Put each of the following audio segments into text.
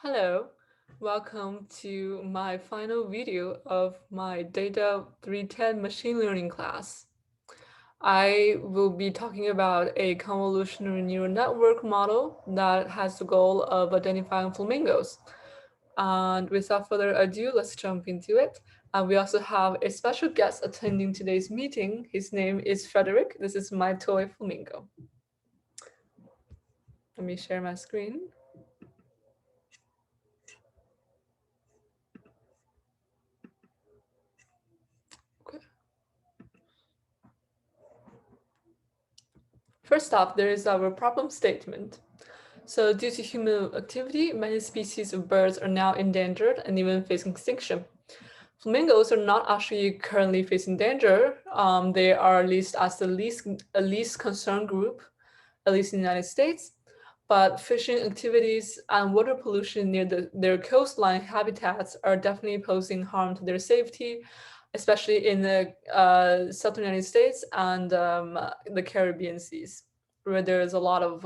Hello, welcome to my final video of my Data 310 machine learning class. I will be talking about a convolutional neural network model that has the goal of identifying flamingos. And without further ado, let's jump into it. And we also have a special guest attending today's meeting. His name is Frederick. This is my toy flamingo. Let me share my screen. Okay. First off, there is our problem statement. So due to human activity, many species of birds are now endangered and even facing extinction. Flamingos are not actually currently facing danger. They are listed as the least concerned group, at least in the United States. But fishing activities and water pollution near their coastline habitats are definitely posing harm to their safety, especially in the southern United States and the Caribbean seas, where there's a lot of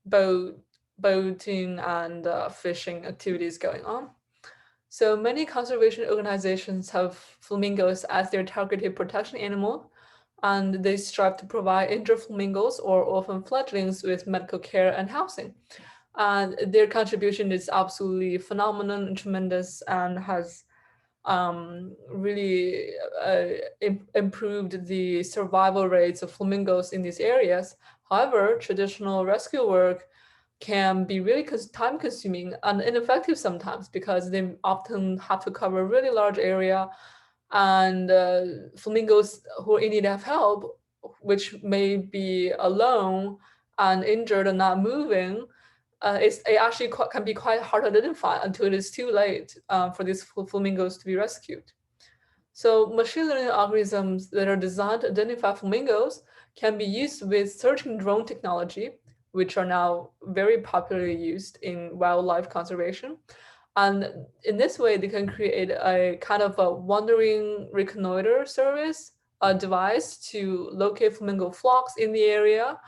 boat boating and fishing activities going on. So many conservation organizations have flamingos as their targeted protection animal, and they strive to provide injured flamingos or orphan fledglings with medical care and housing. And their contribution is absolutely phenomenal and tremendous, and has really improved the survival rates of flamingos in these areas. However, traditional rescue work can be really time consuming and ineffective sometimes because they often have to cover a really large area, and flamingos who are in need of help, which may be alone and injured and not moving, it actually can be quite hard to identify until it is too late for these flamingos to be rescued. So machine learning algorithms that are designed to identify flamingos can be used with searching drone technology, which are now very popularly used in wildlife conservation. And in this way, they can create a kind of a wandering reconnoiter service, a device to locate flamingo flocks in the area.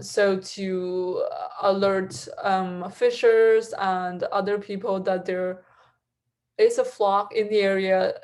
So to alert fishers and other people that there is a flock in the area,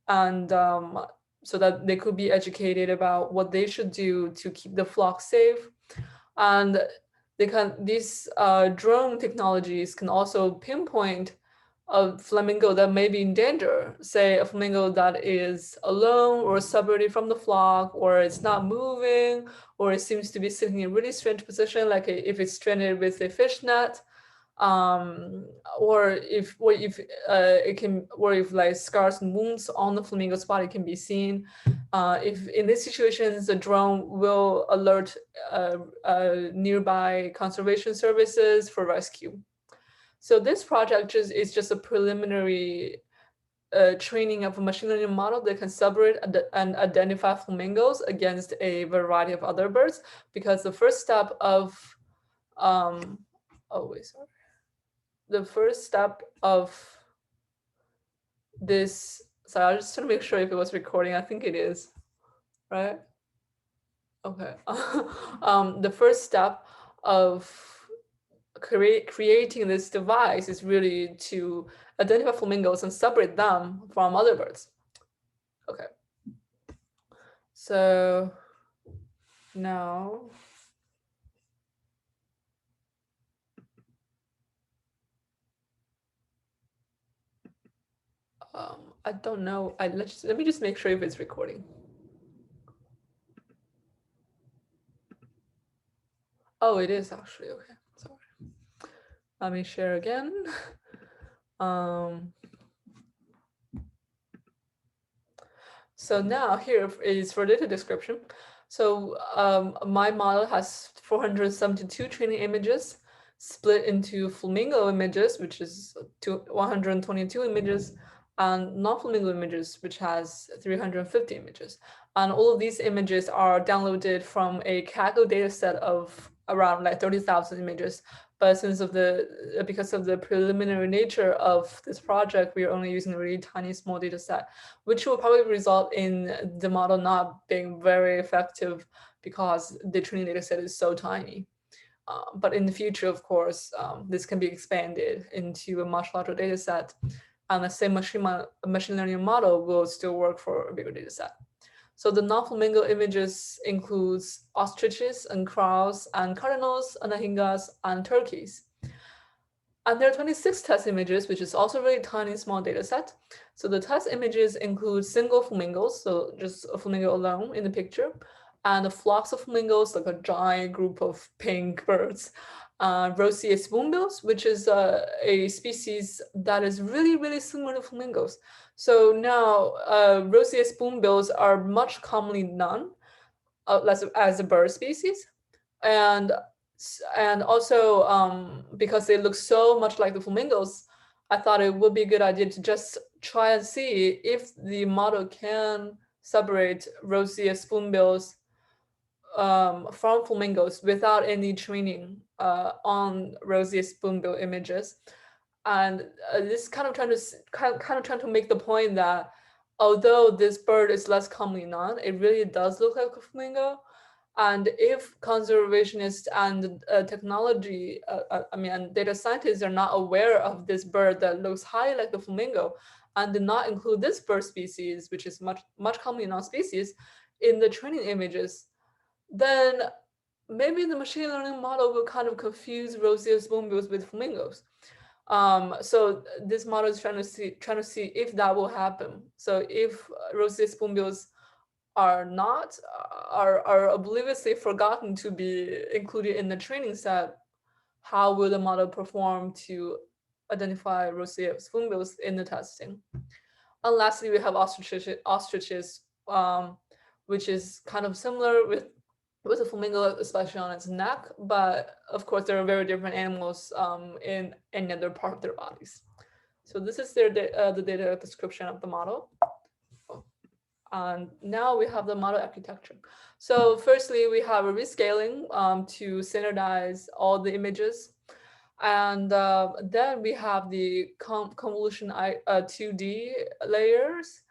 and so that they could be educated about what they should do to keep the flock safe. And these drone technologies can also pinpoint a flamingo that may be in danger, say a flamingo that is alone or separated from the flock, or it's not moving, or it seems to be sitting in a really strange position, like if it's stranded with a fish net, or if it can, or if like scars and wounds on the flamingo's body can be seen. If in these situations, the drone will alert nearby conservation services for rescue. So this project is just a preliminary training of a machine learning model that can separate and identify flamingos against a variety of other birds, because the first step of oh wait, sorry. The first step of this, so I just want to make sure if it was recording. I think it is, right? Okay. The first step of creating this device is really to identify flamingos and separate them from other birds. Okay. So now I don't know. Let me just make sure if it's recording. Oh, it is actually. Okay. Sorry. Let me share again. So now here is for data description. So my model has 472 training images split into flamingo images, which is 122 images, and non-flamingo images, which has 350 images. And all of these images are downloaded from a Kaggle data set of around like 30,000 images. But because of the preliminary nature of this project, we are only using a really tiny small data set, which will probably result in the model not being very effective because the training data set is so tiny. But in the future, of course, this can be expanded into a much larger data set, and the same machine learning model will still work for a bigger data set. So the non-flamingo images includes ostriches and crows and cardinals and anhingas and turkeys. And there are 26 test images, which is also a really tiny, small data set. So the test images include single flamingos, so just a flamingo alone in the picture, and flocks of flamingos, like a giant group of pink birds. Roseate spoonbills, which is a species that is really, really similar to flamingos. So now roseate spoonbills are much commonly known as a bird species, and also because they look so much like the flamingos, I thought it would be a good idea to just try and see if the model can separate roseate spoonbills from flamingos without any training on roseate spoonbill images. And this kind of trying to make the point that although this bird is less commonly known, it really does look like a flamingo. And if conservationists and technology, and data scientists are not aware of this bird that looks highly like the flamingo, and did not include this bird species, which is much commonly known species, in the training images, then maybe the machine learning model will kind of confuse roseate spoonbills with flamingos. So this model is trying to see if that will happen. So if roseate spoonbills are not are obliviously forgotten to be included in the training set, how will the model perform to identify roseate spoonbills in the testing? And lastly, we have ostriches, which is kind of similar with a flamingo, especially on its neck, but of course there are very different animals in any other part of their bodies. So this is the data description of the model. And now we have the model architecture. So firstly, we have a rescaling to standardize all the images. And then we have the convolution 2D layers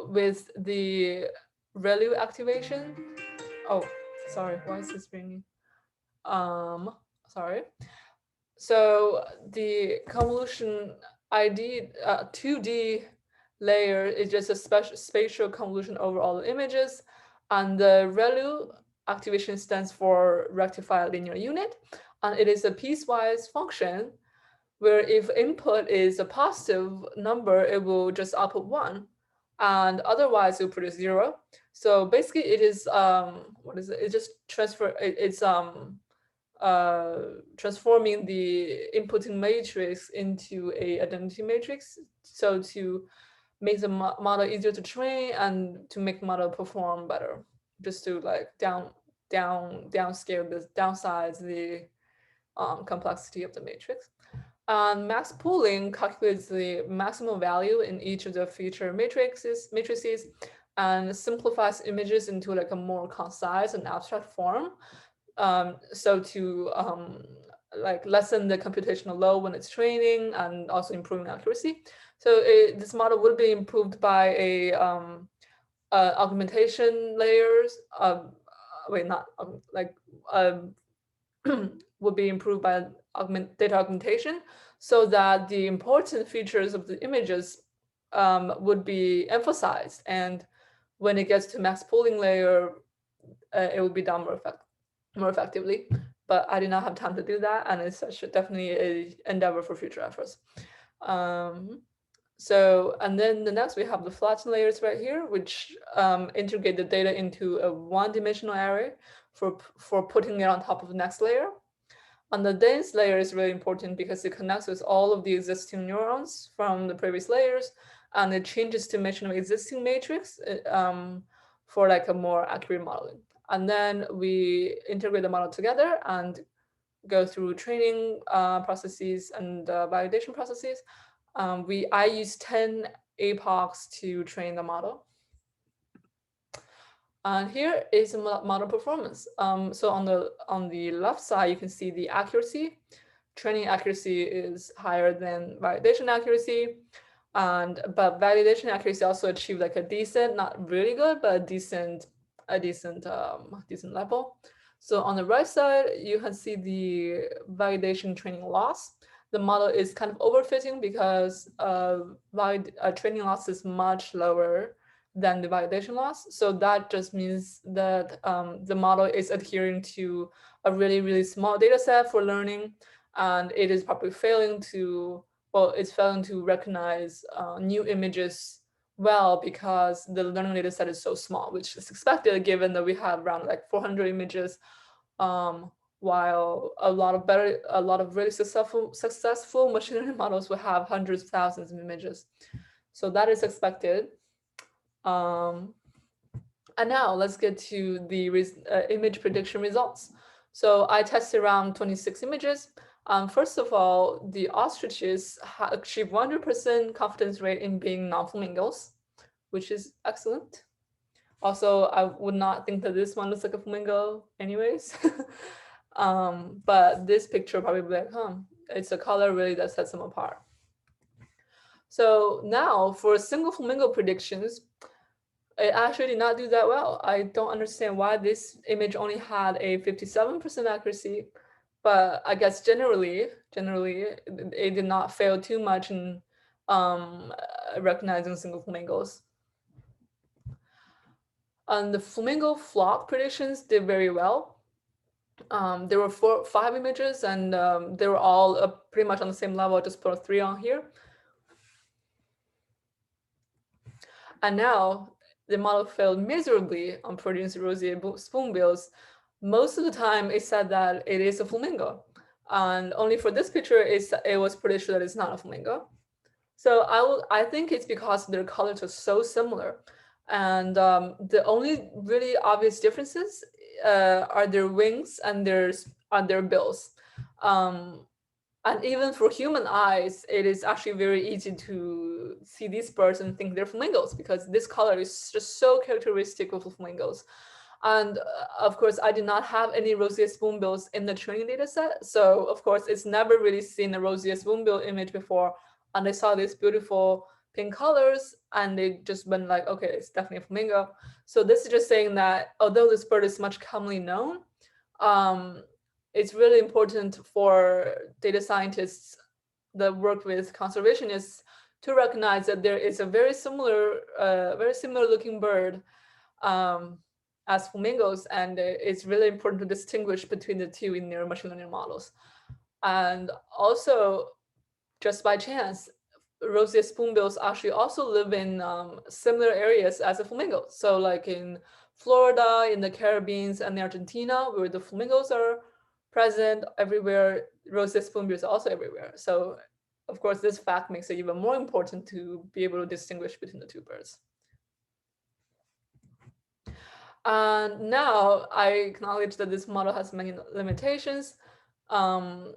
with the ReLU activation. Oh, sorry, why is this ringing? Sorry. So the convolution ID 2D layer is just a spatial convolution over all the images, and the ReLU activation stands for rectified linear unit, and it is a piecewise function where if input is a positive number, it will just output 1, and otherwise it will produce 0. So basically it is what is it? It just transforming the inputting matrix into a identity matrix, so to make the model easier to train and to make the model perform better, just to like downsize the complexity of the matrix. And max pooling calculates the maximum value in each of the feature matrices and simplifies images into like a more concise and abstract form. So to like lessen the computational load when it's training and also improving accuracy. So this model would be improved by a augmentation layers. Would be improved by data augmentation, so that the important features of the images would be emphasized. And when it gets to max pooling layer, it would be done more effectively. But I did not have time to do that, and it's definitely an endeavor for future efforts. So, and then the next we have the flatten layers right here, which integrate the data into a one-dimensional array for putting it on top of the next layer. And the dense layer is really important because it connects with all of the existing neurons from the previous layers, and it changes dimension of existing matrix for like a more accurate modeling. And then we integrate the model together and go through training processes and validation processes. I use 10 epochs to train the model. And here is model performance. So on the left side, you can see the accuracy. Training accuracy is higher than validation accuracy, but validation accuracy also achieved like a decent, not really good, but a decent level. So on the right side, you can see the validation training loss. The model is kind of overfitting because training loss is much lower than the validation loss. So that just means that the model is adhering to a really, really small data set for learning, and it is probably failing to, well, it's failing to recognize new images well because the learning data set is so small, which is expected given that we have around like 400 images, um, while a lot of really successful machine learning models will have hundreds of thousands of images. So that is expected. Um, and now let's get to the image prediction results. So I tested around 26 images. First of all, the ostriches achieve 100% confidence rate in being non-flamingos, which is excellent. Also, I would not think that this one looks like a flamingo anyways. But this picture probably like, it's a color really that sets them apart. So now for single flamingo predictions, it actually did not do that well. I don't understand why this image only had a 57% accuracy, but I guess generally, it did not fail too much in recognizing single flamingos. And the flamingo flock predictions did very well. There were 5 images, and they were all pretty much on the same level. I just put 3 on here. And now the model failed miserably on producing roseate spoonbills. Most of the time, it said that it is a flamingo, and only for this picture, it was pretty sure that it's not a flamingo. So I think it's because their colors are so similar, and the only really obvious differences are their wings and their bills. Um, and even for human eyes, it is actually very easy to see these birds and think they're flamingos because this color is just so characteristic of flamingos. And of course, I did not have any roseate spoonbills in the training data set. So of course, it's never really seen a roseate spoonbill image before. And they saw these beautiful pink colors and they just went like, okay, it's definitely a flamingo. So this is just saying that although this bird is much commonly known, um, it's really important for data scientists that work with conservationists to recognize that there is a very similar looking bird um, as flamingos, and it's really important to distinguish between the two in their machine learning models. And also, just by chance, roseate spoonbills actually also live in similar areas as the flamingos. So like in Florida, in the Caribbean, and Argentina, where the flamingos are present everywhere, roseate spoonbills are also everywhere. So of course, this fact makes it even more important to be able to distinguish between the two birds. And now I acknowledge that this model has many limitations. Um,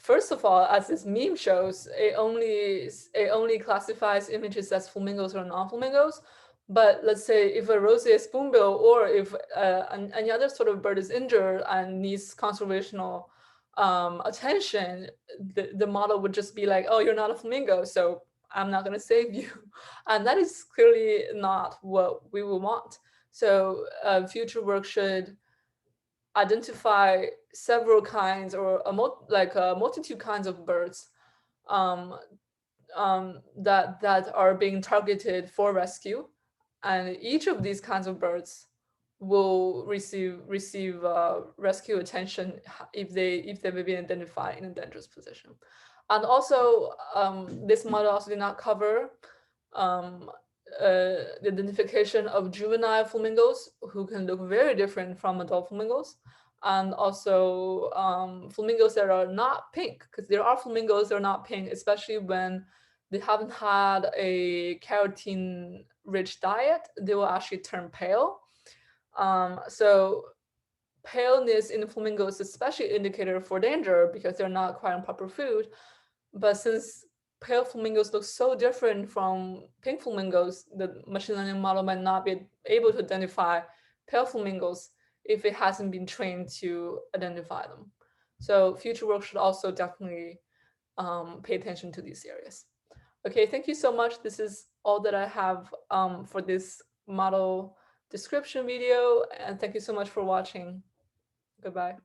First of all, as this meme shows, it only classifies images as flamingos or non-flamingos. But let's say if a roseate spoonbill or if any other sort of bird is injured and needs conservational attention, the model would just be like, oh, you're not a flamingo, so I'm not going to save you. And that is clearly not what we will want. So future work should identify several kinds or a multitude kinds of birds um, that are being targeted for rescue, and each of these kinds of birds will receive rescue attention if they've been identified in a dangerous position. And also, this model also did not cover um, the identification of juvenile flamingos who can look very different from adult flamingos, and also flamingos that are not pink, because there are flamingos that are not pink, especially when they haven't had a keratin rich diet, they will actually turn pale. So paleness in flamingos is especially indicator for danger because they're not acquiring proper food. But since pale flamingos look so different from pink flamingos, the machine learning model might not be able to identify pale flamingos if it hasn't been trained to identify them. So future work should also definitely pay attention to these areas. Okay, thank you so much. This is all that I have for this model description video, and thank you so much for watching. Goodbye.